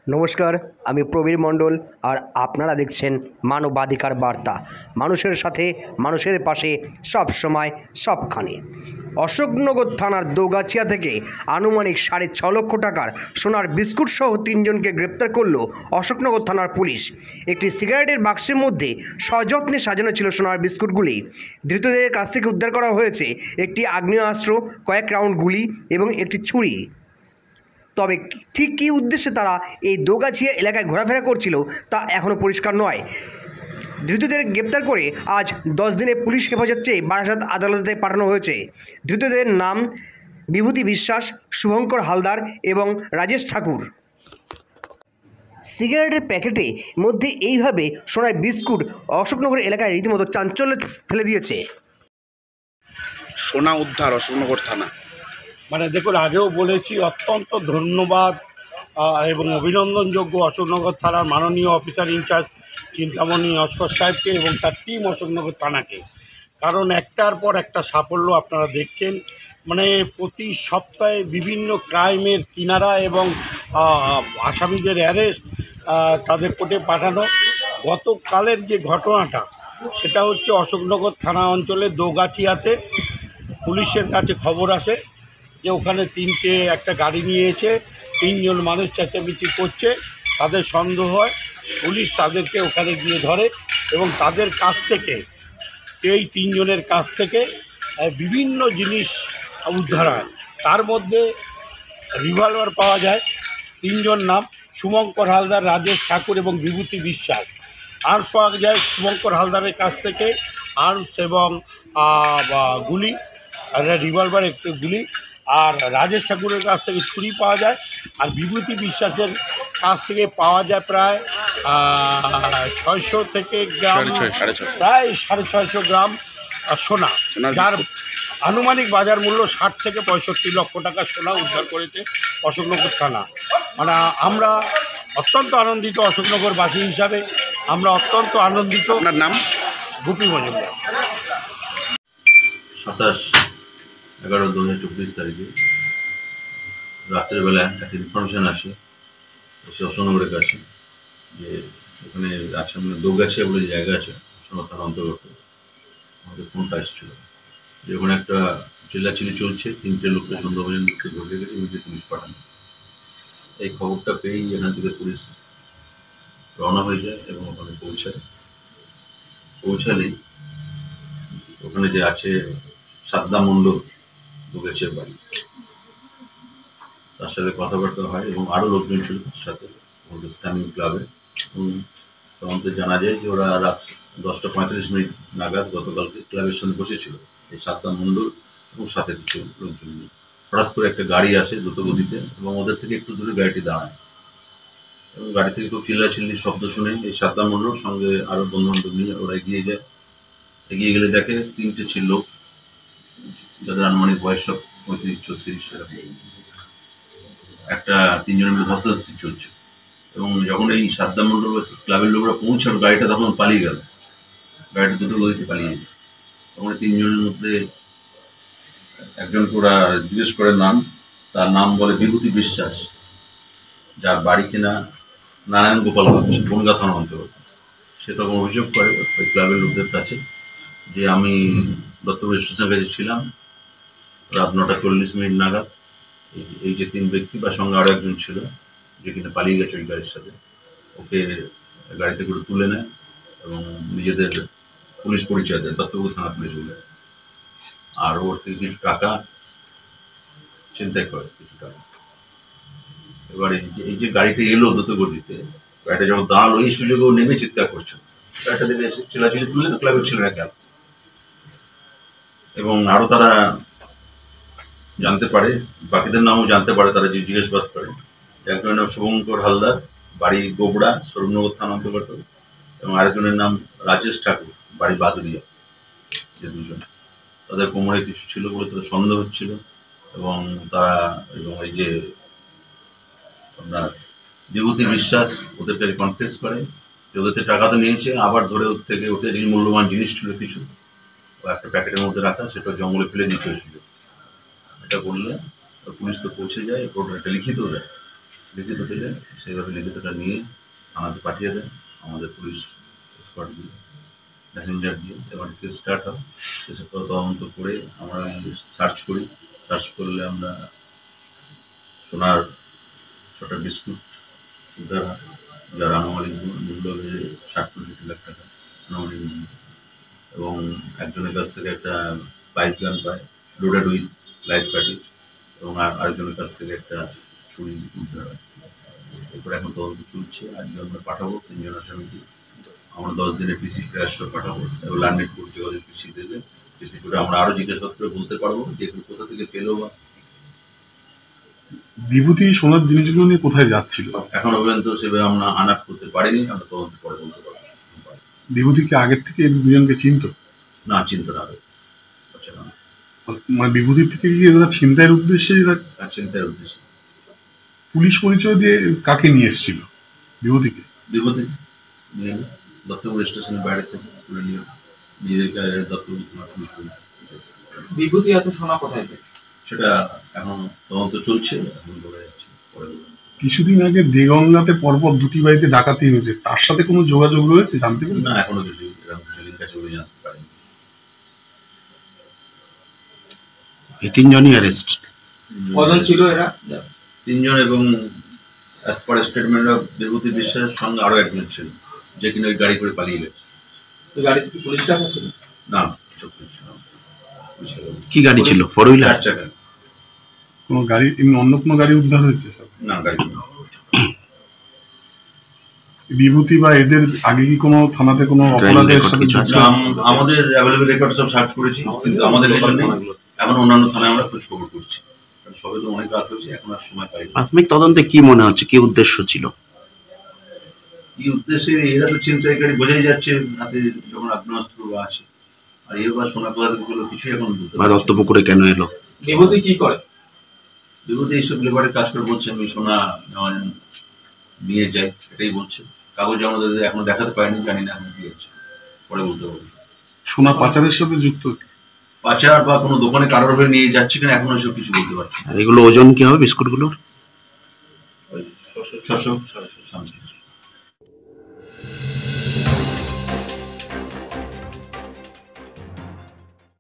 নমস্কার, আমি প্রবীর মণ্ডল আর আপনারা দেখছেন মানবাধিকার বার্তা। মানুষের সাথে, মানুষের পাশে, সব সময়, সবখানে। অশোকনগর থানার দোগাছিয়া থেকে আনুমানিক 6.5 লক্ষ টাকার সোনার বিস্কুট সহ 3 জনকে গ্রেপ্তার করল অশোকনগর থানার পুলিশ। একটি সিগারেটের বাক্সের মধ্যে সযত্নে সাজানো ছিল সোনার বিস্কুটগুলি। ধৃতদের কাছ থেকে উদ্ধার করা হয়েছে একটি আগ্নেয়াস্ত্র, কয়েক রাউন্ড গুলি এবং একটি ছুরি। তবে ঠিক কী উদ্দেশ্যে তারা এই দোগাছিয়া এলাকায় ঘোরাফেরা করছিল তা এখনও পরিষ্কার নয়। ধৃতদের গ্রেপ্তার করে আজ 10 দিনে পুলিশ হেফাজত চেয়ে বারাসাত আদালতে পাঠানো হয়েছে। ধৃতদের নাম বিভূতি বিশ্বাস, শুভঙ্কর হালদার এবং রাজেশ ঠাকুর। সিগারেটের প্যাকেটে মধ্যে এইভাবে সোনার বিস্কুট অশোকনগর এলাকায় রীতিমতো চাঞ্চল্য ফেলে দিয়েছে। সোনা উদ্ধার অশোকনগর থানা। দেখুন, আগেও বলেছি, অত্যন্ত ধন্যবাদ এবং অভিনন্দনযোগ্য অশোকনগর থানার মাননীয় অফিসার ইনচার্জ চিন্তামণি নস্কর সাহেবকে এবং তার টিম অশোকনগর থানাকে। কারণ একটার পর একটা সাফল্য আপনারা দেখছেন। প্রতি সপ্তাহে বিভিন্ন ক্রাইমের কিনারা এবং আসামিদের অ্যারেস্ট, তাদের কোর্টে পাঠানো। গতকালের যে ঘটনাটা, সেটা হচ্ছে অশোকনগর থানা অঞ্চলে দোগাছিয়াতে পুলিশের কাছে খবর আসে যে ওখানে একটা গাড়ি নিয়েছে, 3 জন মানুষ চেঁচামেচি করছে। তাদের সন্দেহ হয়, পুলিশ তাদেরকে ওখানে গিয়ে ধরে এবং তাদের কাছ থেকে, এই 3 জনের কাছ থেকে বিভিন্ন জিনিস উদ্ধার হয়। তার মধ্যে রিভলভার পাওয়া যায়। 3 জন নাম শুভঙ্কর হালদার, রাজেশ ঠাকুর এবং বিভূতি বিশ্বাস। আর্মস পাওয়া যায় শুভঙ্কর হালদারের কাছ থেকে আর্মস এবং গুলি, আর রিভলভার একটু গুলি। আর রাজেশ ঠাকুরের কাছ থেকে ছুরি পাওয়া যায়। আর বিভূতি বিশ্বাসের কাছ থেকে পাওয়া যায় প্রায় 600 থেকে গ্রাম, প্রায় 650 গ্রাম সোনা, যার আনুমানিক বাজার মূল্য 60 থেকে 65 লক্ষ টাকা সোনা উদ্ধার করেছে অশোকনগর থানা। আমরা অত্যন্ত আনন্দিত, অশোকনগরবাসী হিসাবে আমরা অত্যন্ত আনন্দিত। আপনার নাম? গোপী মজুমদার। 27/11/2024 তারিখে রাত্রেবেলা একটা ইনফরমেশান আসে অশোকনগরের কাছে যে ওখানে সামনে দোগাছিয়া বলে জায়গা আছে অশোকনগর থানার অন্তর্গত। আমাদের ফোনটা এসেছিল যে ওখানে একটা চিল্লাচিল্লি চলছে, 3টে লোককে সন্দেহভাজন লোককে ধরে গেছে, ইমিডিয়েট পুলিশ পাঠানো। এই খবরটা পেয়েই এখান থেকে পুলিশ রওনা হয়ে যায় এবং ওখানে পৌঁছালেই ওখানে যে আছে সাদ্দাম মণ্ডল, দোগাছিয়ার বাড়ি, তার সাথে কথাবার্তা হয় এবং আরও লোকজন ছিল তার সাথে আমাদের স্থানীয় ক্লাবে। এবং তদন্তে জানা যায় যে ওরা রাত 10:35 নাগাদ গতকালকে ক্লাবের সঙ্গে বসেছিল এই সাদ্দাম মণ্ডল এবং সাথে কিছু লোকজন নিয়ে। হঠাৎ করে একটা গাড়ি আসে দ্রুতগতিতে এবং ওদের থেকে একটু দূরে গাড়িটি দাঁড়ায় এবং গাড়ি থেকে খুব চিল্লাচিল্লি শব্দ শুনে এই সাদ্দাম মণ্ডল সঙ্গে আরও বন্ধুবান্ধব নিয়ে ওরা এগিয়ে যায়। এগিয়ে গেলে দেখে 3টে ছিল লোক, যাদের আনুমানিক বয়স সব 35-34 এরকম। একটা 3 জনের মধ্যে ধস্তাধস্তি চলছে এবং যখন এই সাদ্দাম মণ্ডল ক্লাবের লোকরা পৌঁছালো, গাড়িটা তখন পালিয়ে গেল, গাড়িটা দ্রুত গতিতে পালিয়ে গেল। তখন 3 জনের মধ্যে একজনকে ওরা জিজ্ঞেস করে নাম, তার নাম বলে বিভূতি বিশ্বাস, যার বাড়ি কিনা নারায়ণ গোপালগঞ্জ, বনগাঁ থানা অন্তর্গত। সে তখন অভিযোগ করে ওই ক্লাবের লোকদের কাছে যে আমি দত্তপুর স্টেশনের কাছে ছিলাম রাত 9:40 নাগাদ। এই যে 3 ব্যক্তি বা সঙ্গে আরও একজন ছিল যে কিনা পালিয়ে গেছে ওই গাড়ির সাথে, ওকে গাড়িতে করে তুলে নেয় এবং নিজেদের পুলিশ পরিচয় দেয়, দত্তপুর থানা পুলিশ বলে। আর ওর থেকে কিছু টাকা ছিনতাই করে, কিছু টাকা। এবারে এই যে গাড়িটা এলো দ্রুতগতিতে, গাড়িটা যখন দাঁড়ালো, এই সুযোগেও নেমে চিৎকার করছে, গাড়িটা দেখে এসে চিল্লাচিল্লি তুলে ক্লাবের ছেলেরা গেল। এবং আরও তারা জানতে পারে, বাকিদের নামও জানতে পারে, তারা জিজ্ঞাসাবাদ করে। একজনের নাম শুভঙ্কর হালদার, বাড়ি গোবড়া, সৌরভনগর থানা অন্তর্গত, এবং আরেকজনের নাম রাজেশ ঠাকুর, বাড়ি বাদুরিয়া। যে 2 জন, তাদের কোমরে কিছু ছিল বলে তাদের সন্দেহ হচ্ছিল এবং এই যে আপনার বিভূতি বিশ্বাস ওদের কাছে কনফেস করে যে ওদের থেকে টাকা তো নিয়েছে, আবার ধরে ওর থেকে ওতে যে মূল্যবান জিনিস ছিল কিছু একটা প্যাকেটের মধ্যে রাখা, সেটা জঙ্গলে ফেলে দিতে হয়েছিল। এটা বললে পুলিশ তো পৌঁছে যায়, ওটা লিখিত দেয় লিখিত দিলে সেইভাবে লিখিতটা নিয়ে থানাতে পাঠিয়ে দেন আমাদের পুলিশ স্কোয়াড দিয়ে প্যাসেঞ্জার দিয়ে। এবার কেস স্টার্ট হয়, কেসের পর তদন্ত করে আমরা সার্চ করি। সার্চ করলে আমরা সোনার 6টা বিস্কুট উদ্ধার হয়, যার আনুমানিক মূল্য হয়ে 60-65 লাখ টাকা আনুমানিক মূল্য। এবং একজনের কাছ থেকে একটা পাইপ গান পায় লোডেড উইথ লাইফ প্যাকেজ, এবং আরেকজনের কাছ থেকে একটা ছুরি উদ্ধার হয়। এরপর এখন তদন্ত চলছে। আজকে আমরা পাঠাবো 3 জন আসামিকে। আমরা 10 দিনের পিসি ক্র্যাশ পাঠাবো এবং লার্নেট কোর্ট যোগাযোগ পিসি দেবে। পিসি করে আমরা আরও জিজ্ঞাসাবাদ করে বলতে পারবো যে এগুলো কোথা থেকে পেলো বা। বিভূতি সোনার জিনিসগুলো নিয়ে কোথায় যাচ্ছিল? এখনো পর্যন্ত সেভাবে আমরা আনাপ করতে পারিনি, আমরা তদন্ত করে বলতে পারবো। বিভূতিকে আগের থেকে এই দুজনকে চিনতো? না, চিন্তা না হবে, মানে বিভূতির থেকে কি এরা ছিনতাইয়ের উদ্দেশ্যে চিন্তার উদ্দেশ্যে পুলিশ পরিচয় দিয়ে কাকে নিয়ে এসেছিল? বিভূতিকে বিভূতি নিয়ে দত্তপুর স্টেশনের বাইরে থেকে তুলে নিয়ে নিজেদেরকে দত্তপুর থানা পুলিশ বিভূতি এত সোনা কোথায় পেল সেটা এখন তদন্ত চলছে, এখন বলা যাচ্ছে, পরে বলবো। কিছুদিন আগে দেগঙ্গাতে পরপর 2টি বাড়িতে ডাকাতি হয়েছে, তার সাথে কোনো যোগাযোগ রয়েছে জানতে পেরেছি? না, এখনো কিছু এরকম কিছু লিঙ্ক আছে বলে জানতে পারিনি। এই 3 জনই অ্যারেস্ট। কজন ছিল এরা? 3 জন, এবং অ্যাজ পার স্টেটমেন্ট অফ বিভূতি বিশ্বাসের সঙ্গে আরো একজন ছিল যে কিনা ওই গাড়ি করে পালিয়ে গেছে। ওই গাড়িতে কি পুলিশ রাখা ছিল? না, সব কিছু না। কি গাড়ি ছিল? 4 হুইলার? 4 চাকা। কোনো গাড়ি এমনি অন্য কোনো গাড়ি উদ্ধার হয়েছে? না, গাড়ি না। বিভূতি বা এদের আগে কি কোনো থানাতে কোনো অপরাধের সাথে কিছু আছে? যুক্ত আছে? আমাদের অ্যাভেলেবল রেকর্ড সব সার্চ করেছি, কিন্তু আমাদের কিছু নেই। এখন অন্যান্য থানায় আমরা খোঁজ খবর করছি, সবে তো অনেক রাত হয়েছে, এখন আর সময় পাইনি। প্রাথমিক তদন্তে কি মনে হচ্ছে, কি উদ্দেশ্য ছিল? কি উদ্দেশ্যে? এরা তো ছিনতাইকারী, বোঝাই যাচ্ছে হাতে যখন আগ্নেয়াস্ত্র আছে। আর এর বা সোনা কোথা থেকে পেলো কিছুই এখন বলতে বা পারছি না। দত্তপুকুরে কেন এলো? বিভূতি কি করে? বিভূতি এইসব লেবারের কাজ করে বলছে আমি সোনা নিয়ে যাই, এটাই বলছে। কাগজ আমাদের এখনো দেখাতে পারিনি, জানি না এখন কি আছে, পরে বলতে পারবো। সোনা পাচারের সাথে যুক্ত? পাচার বা কোনো দোকানে কারোর হয়ে নিয়ে যাচ্ছে কিনা এখনো এসব কিছু বলতে পারছি না। আর এগুলো ওজন কি হবে বিস্কুটগুলোর? 600 সামথিং।